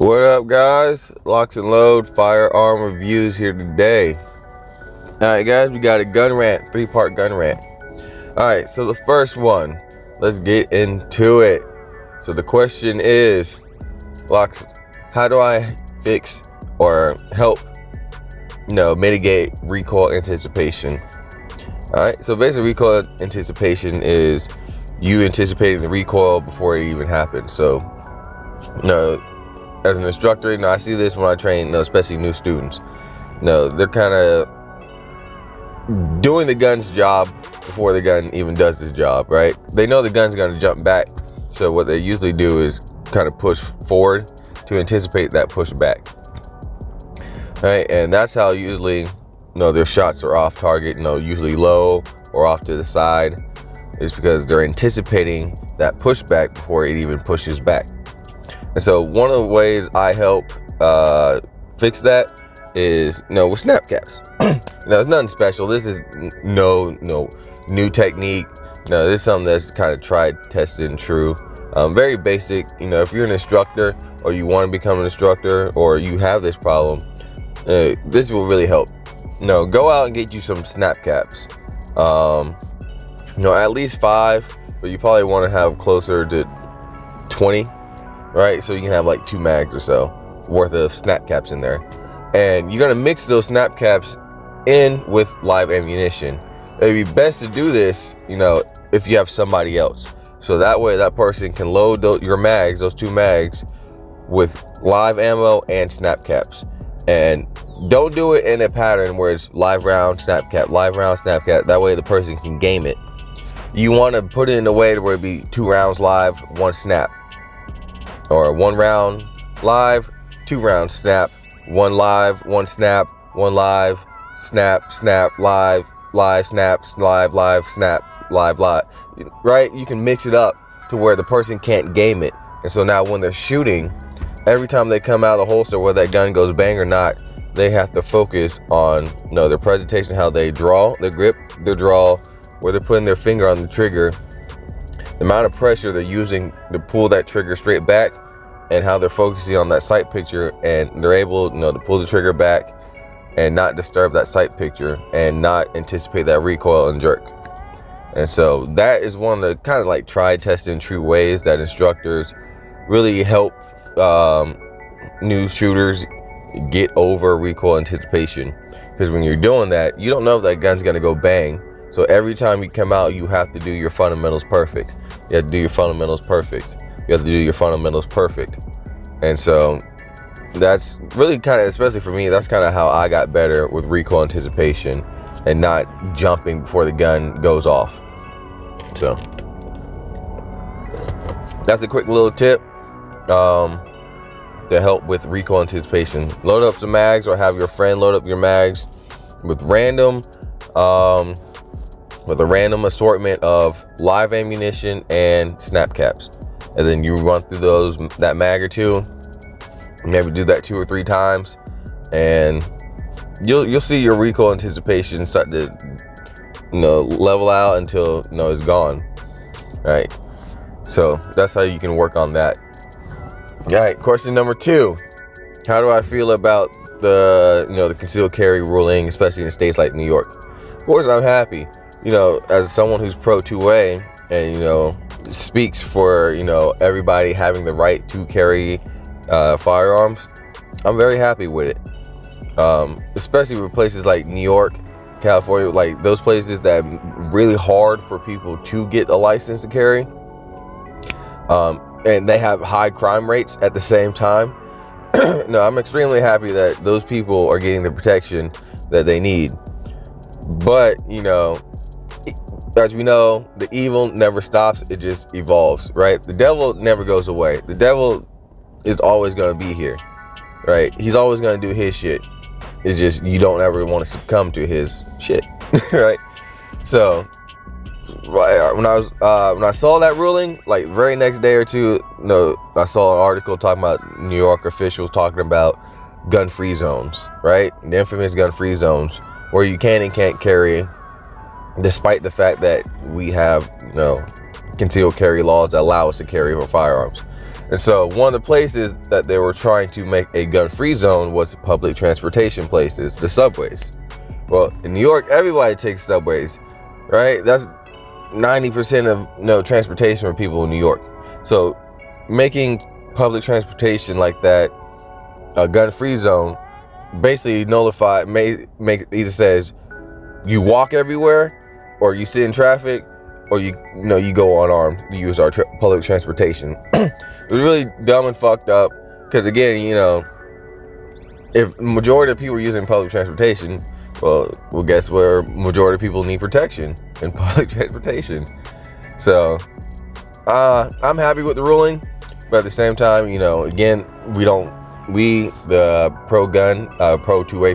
What up, guys? LocsNLoad Firearm reviews here today. Alright guys, we got a gun rant, 3-part gun rant. Alright, so the first one, let's get into it. So the question is, Locs, how do I fix or help mitigate recoil anticipation? Alright, so basically recoil anticipation is you anticipating the recoil before it even happens. So as an instructor, I see this when I train, especially new students. They're kind of doing the gun's job before the gun even does its job, right? They know the gun's going to jump back, so what they usually do is kind of push forward to anticipate that push back, right? And that's how usually, their shots are off target, usually low or off to the side, is because they're anticipating that pushback before it even pushes back. And so one of the ways I help fix that is with snap caps. It's nothing special. This is no new technique. This is something that's kind of tried, tested, and true. Very basic. If you're an instructor or you want to become an instructor or you have this problem, this will really help. Go out and get you some snap caps. At least 5, but you probably want to have closer to 20. Right, so you can have like 2 mags or so worth of snap caps in there, and you're gonna mix those snap caps in with live ammunition. It'd be best to do this, if you have somebody else, so that way that person can load your mags, those 2 mags, with live ammo and snap caps. And don't do it in a pattern where it's live round, snap cap, live round, snap cap. That way the person can game it. You want to put it in a way where it be 2 rounds live, 1 snap. Or 1 round live, 2 rounds snap, 1 live, 1 snap, 1 live, snap, snap, live, live, snap, live, snap, live. Right? You can mix it up to where the person can't game it. And so now when they're shooting, every time they come out of the holster, whether that gun goes bang or not, they have to focus on their presentation, how they draw, their grip, their draw, where they're putting their finger on the trigger, the amount of pressure they're using to pull that trigger straight back, and how they're focusing on that sight picture, and they're able to pull the trigger back and not disturb that sight picture and not anticipate that recoil and jerk. And so that is one of the kind of like tried, tested, and true ways that instructors really help new shooters get over recoil anticipation. Because when you're doing that, you don't know if that gun's going to go bang. So every time you come out, you have to do your fundamentals perfect. You have to do your fundamentals perfect. You have to do your fundamentals perfect. And so that's really kind of, especially for me, that's kind of how I got better with recoil anticipation and not jumping before the gun goes off. So that's a quick little tip to help with recoil anticipation. Load up some mags, or have your friend load up your mags with a random assortment of live ammunition and snap caps. And then you run through that mag or 2, maybe do that 2 or 3 times, and you'll see your recoil anticipation start to level out until it's gone. Right, so that's how you can work on that. All right, question number 2, how do I feel about the concealed carry ruling, especially in states like New York? Of course I'm happy. As someone who's pro 2A and speaks for everybody having the right to carry firearms, I'm very happy with it. Especially with places like New York, California, like those places that really hard for people to get a license to carry, and they have high crime rates at the same time. I'm extremely happy that those people are getting the protection that they need. But as we know, the evil never stops, it just evolves, right? The devil never goes away. The devil is always going to be here, right? He's always going to do his shit. It's just you don't ever want to succumb to his shit, right? So when I saw that ruling, like very next day or 2, I saw an article talking about New York officials talking about gun-free zones, right? The infamous gun-free zones where you can and can't carry, despite the fact that we have concealed carry laws that allow us to carry our firearms. And so one of the places that they were trying to make a gun-free zone was public transportation places, the subways. Well, in New York, everybody takes subways, right? That's 90% of transportation for people in New York. So making public transportation like that a gun-free zone basically either says you walk everywhere, or you sit in traffic, or you go unarmed to use our public transportation. It was really dumb and fucked up, because again, if the majority of people are using public transportation, well, guess where majority of people need protection? In public transportation. So I'm happy with the ruling, but at the same time, again, the pro two-way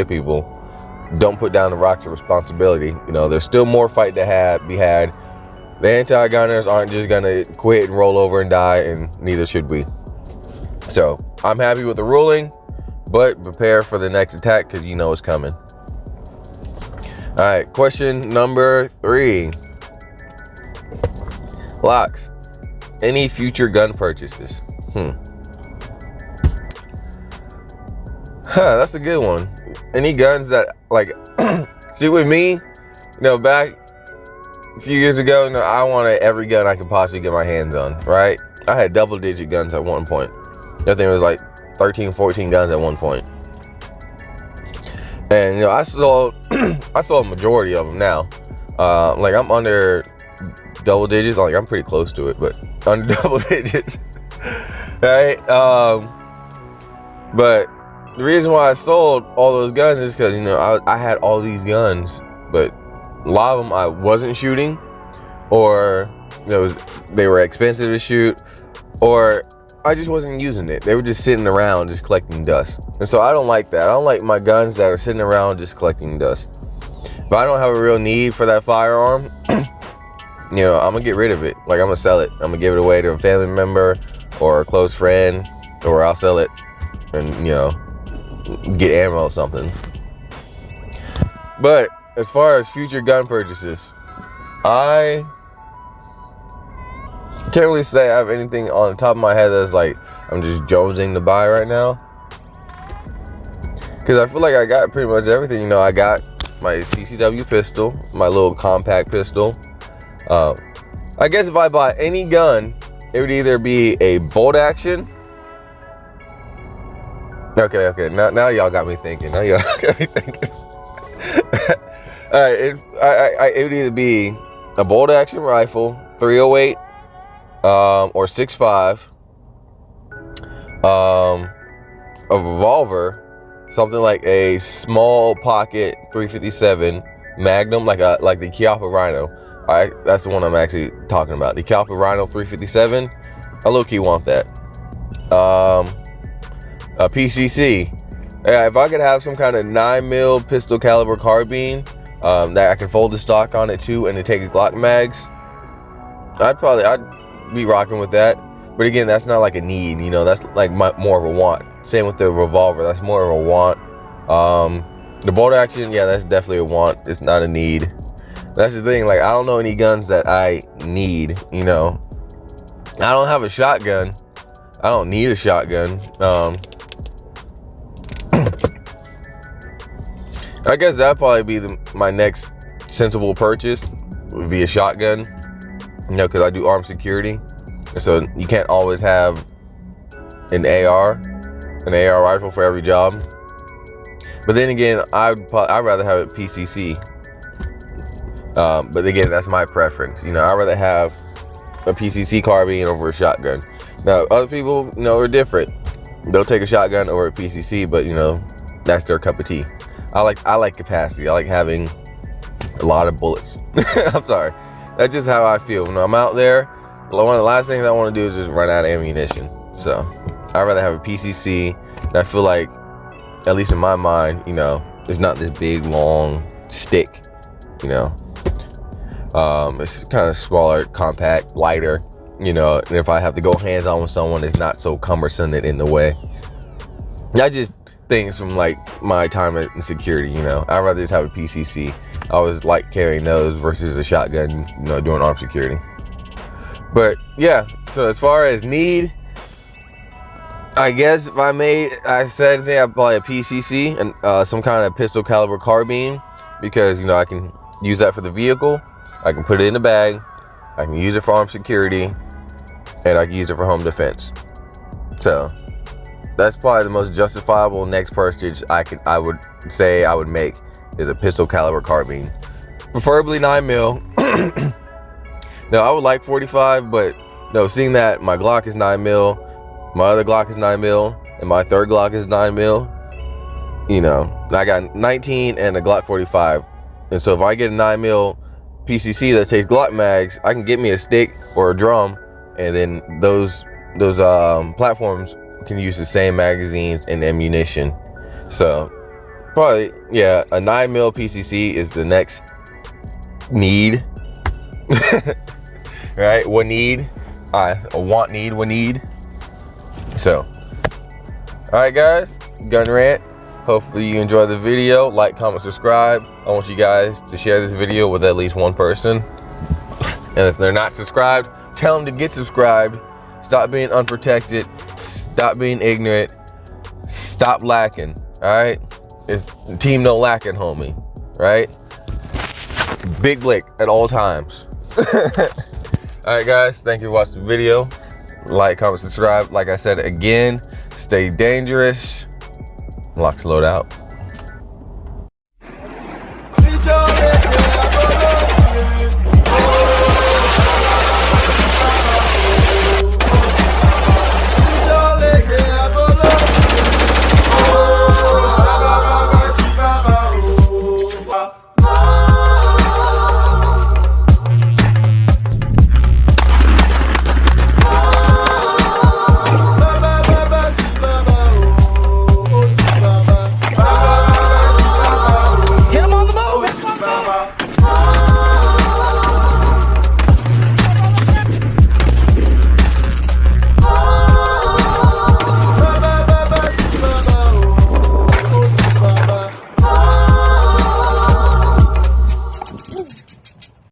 people don't put down the rocks of responsibility. There's still more fight to be had. The anti-gunners aren't just gonna quit and roll over and die, and neither should we. So I'm happy with the ruling, but prepare for the next attack, because it's coming. All right, question number 3. Locs, any future gun purchases? That's a good one. Any guns that, see, with me, back a few years ago, I wanted every gun I could possibly get my hands on, right? I had double-digit guns at one point. I think it was like 13, 14 guns at one point. And I saw a majority of them now. I'm under double digits. I'm pretty close to it, but under double digits, right? But the reason why I sold all those guns is because I had all these guns, but a lot of them I wasn't shooting, or they were expensive to shoot, or I just wasn't using it. They were just sitting around just collecting dust. And so I don't like that. I don't like my guns that are sitting around just collecting dust. If I don't have a real need for that firearm, I'm gonna get rid of it. I'm gonna sell it. I'm gonna give it away to a family member or a close friend, or I'll sell it and get ammo or something. But as far as future gun purchases, I can't really say I have anything on the top of my head that's I'm just jonesing to buy right now, because I feel like I got pretty much everything. I got my CCW pistol, my little compact pistol. I guess if I bought any gun, it would either be a bolt action. Okay. Now y'all got me thinking. All right, it would either be a bolt action rifle, 308, or 6.5, a revolver, something like a small pocket 357 Magnum, like the Cashapp Rhino. All right, that's the one I'm actually talking about. The Cashapp Rhino 357. I low-key want that. A PCC. Yeah, if I could have some kind of 9mm pistol caliber carbine that I can fold the stock on it too, and to take a Glock mags, I'd be rocking with that. But again, that's not like a need, that's more of a want. Same with the revolver, that's more of a want. The bolt action, yeah, that's definitely a want. It's not a need. That's the thing, I don't know any guns that I need, I don't have a shotgun. I don't need a shotgun. I guess that'd probably be my next sensible purchase, would be a shotgun, because I do armed security, and so you can't always have an AR rifle for every job. But then again, I'd rather have it PCC. But again, that's my preference. I'd rather have a PCC carbine over a shotgun. Now, other people, are different. They'll take a shotgun over a PCC, but that's their cup of tea. I like capacity. I like having a lot of bullets. I'm sorry. That's just how I feel. When I'm out there, one of the last things I want to do is just run out of ammunition. So I'd rather have a PCC. And I feel like, at least in my mind, it's not this big, long stick, It's kind of smaller, compact, lighter, and if I have to go hands-on with someone, it's not so cumbersome in the way. I just things from my time in security, I'd rather just have a PCC. I always like carrying those versus a shotgun, doing armed security. But yeah, So as far as need, I guess if I said I'd buy a PCC and some kind of pistol caliber carbine, because, you know, I can use that for the vehicle. I can put it in the bag. I can use it for armed security, and I can use it for home defense. So that's probably the most justifiable next purchase I would say I would make, is a pistol caliber carbine, preferably 9mm. Now I would like 45, but no, seeing that my Glock is 9mm, my other Glock is 9mm, and my third Glock is 9mm, you know, I got 19 and a Glock 45, and so if I get a 9mm PCC that takes Glock mags, I can get me a stick or a drum, and then those platforms can use the same magazines and ammunition. So probably, yeah, a 9mm PCC is the next need. Right, one need, a want, need, one need. So, all right, guys, gun rant. Hopefully you enjoyed the video. Like, comment, subscribe. I want you guys to share this video with at least one person. And if they're not subscribed, tell them to get subscribed. Stop being unprotected. Stop being ignorant. Stop lacking. All right, it's team no lacking, homie. Right? Big blick at all times. All right, guys, thank you for watching the video. Like, comment, subscribe. Like I said again, stay dangerous. LocsNLoad out.